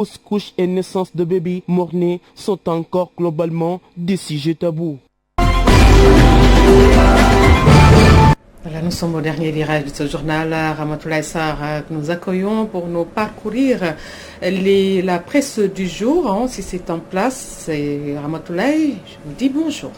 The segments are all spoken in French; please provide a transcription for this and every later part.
fausses couches et naissance de bébés morts-nés sont encore globalement des sujets tabous. Voilà, nous sommes au dernier virage de ce journal. Ramatoulaye Sarr, que nous accueillons pour nous parcourir la presse du jour. Si c'est en place, Ramatoulaye, je vous dis bonjour.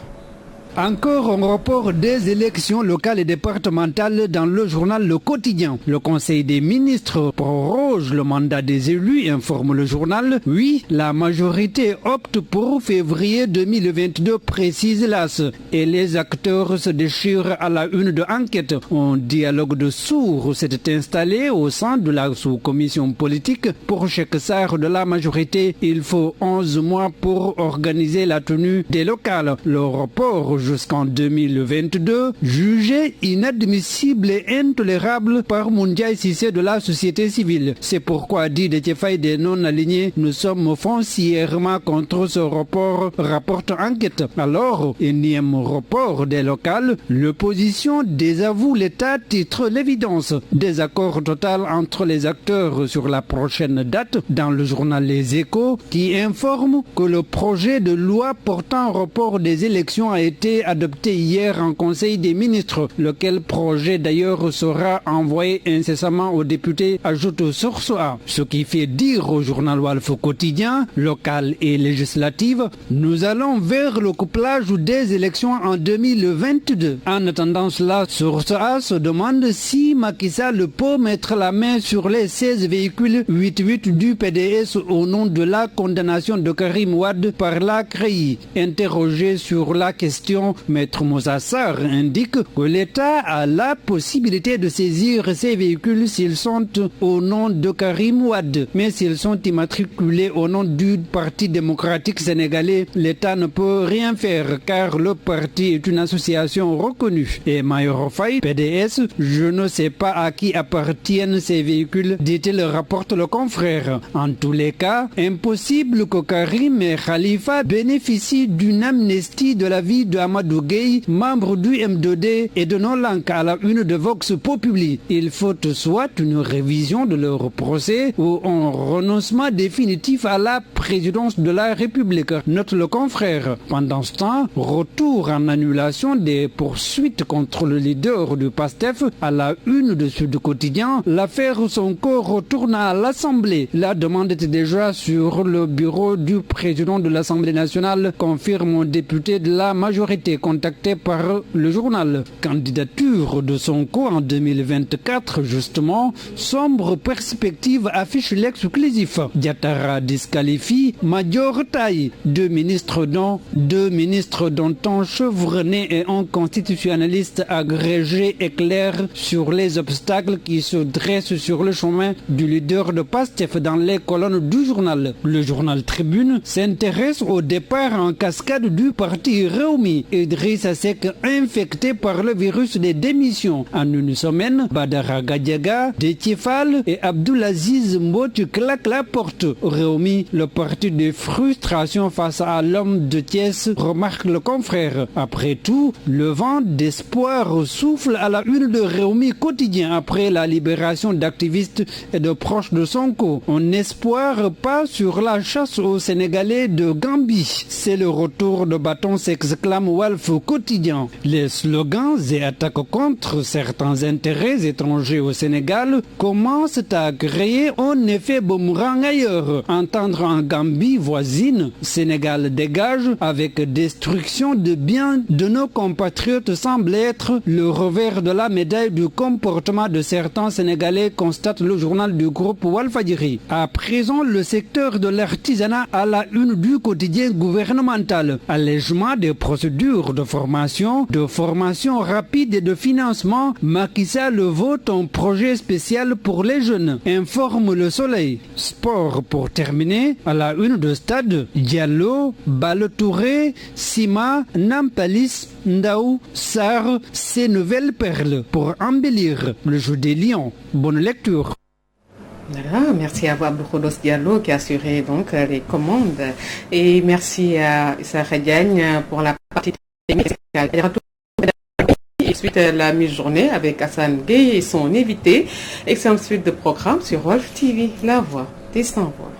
Encore un report des élections locales et départementales dans le journal Le Quotidien. Le Conseil des ministres proroge le mandat des élus, informe le journal. Oui, la majorité opte pour février 2022, précise l'AS. Et les acteurs se déchirent à la une de Enquête. Un dialogue de sourds s'est installé au sein de la sous-commission politique. Pour Cheikh Sarr de la majorité, il faut 11 mois pour organiser la tenue des locales. Le report jusqu'en 2022, jugé inadmissible et intolérable par Moundiaï Cissé de la société civile. C'est pourquoi, dit Déthié Faye des non-alignés, nous sommes foncièrement contre ce report, rapporte Enquête. Alors, énième report des locales, l'opposition désavoue l'État, titre l'évidence. Désaccord total entre les acteurs sur la prochaine date dans le journal Les Échos, qui informe que le projet de loi portant report des élections a été adopté hier en Conseil des ministres, lequel projet d'ailleurs sera envoyé incessamment aux députés, ajoute Source A. Ce qui fait dire au journal Walf Quotidien, local et législative, nous allons vers le couplage des élections en 2022. En attendant cela, Source A se demande si Macky Sall peut mettre la main sur les 16 véhicules 88 du PDS au nom de la condamnation de Karim Wade par la CREI. Interrogé sur la question, Maître Moussa Sarr indique que l'État a la possibilité de saisir ces véhicules s'ils sont au nom de Karim Wade. Mais s'ils sont immatriculés au nom du Parti démocratique sénégalais, l'État ne peut rien faire car le parti est une association reconnue. Et Mayor Faye, PDS, je ne sais pas à qui appartiennent ces véhicules, dit-il, rapporte le confrère. En tous les cas, impossible que Karim et Khalifa bénéficient d'une amnistie de la vie de Amadou Gueye, membre du M2D et de Nolank à la une de Vox Populi. Il faut soit une révision de leur procès ou un renoncement définitif à la présidence de la République, note le confrère. Pendant ce temps, retour en annulation des poursuites contre le leader du PASTEF à la une de Sud Quotidien. L'affaire Sonko retourne à l'Assemblée. La demande était déjà sur le bureau du président de l'Assemblée nationale, confirme un député de la majorité contacté par le journal. Candidature de Sonko en 2024, justement, sombre perspective affiche l'exclusif. Diatara disqualifie Major Taï. Deux ministres dont un chevronné et un constitutionnaliste agrégé éclairent sur les obstacles qui se dressent sur le chemin du leader de PASTEF dans les colonnes du journal. Le journal Tribune s'intéresse au départ en cascade du parti Rewmi. Idrissa Seck infecté par le virus des démissions. En une semaine, Badara Gadiaga, Déthié Fall et Abdoulaziz Mboutou claquent la porte. Rewmi, le parti de frustration face à l'homme de Thiès, remarque le confrère. Après tout, le vent d'espoir souffle à la une de Rewmi Quotidien après la libération d'activistes et de proches de Sonko. Un espoir pas sur la chasse aux Sénégalais de Gambie. C'est le retour de bâton, s'exclame Walf Quotidien. Les slogans et attaques contre certains intérêts étrangers au Sénégal commencent à créer un effet boomerang ailleurs. Entendre en Gambie voisine, Sénégal dégage avec destruction de biens de nos compatriotes semble être le revers de la médaille du comportement de certains Sénégalais, constate le journal du groupe Walfadjri. À présent, le secteur de l'artisanat à la une du quotidien gouvernemental. Allègement des procédures de formation rapide et de financement. Macky Sall vote un projet spécial pour les jeunes, informe Le Soleil. Sport pour terminer, à la une de Stade, Diallo, Balotouré, Sima, Nampalis, Ndaou, Sarr, ces nouvelles perles pour embellir le jeu des Lions. Bonne lecture. Voilà, merci à Abdou Diallo qui a assuré donc les commandes et merci à Issa Diagne pour la partie technique. Et suite à la mi-journée avec Hassan Gueye et son invité. Excellente suite de programme sur Wolf TV, la voix des sans-voix.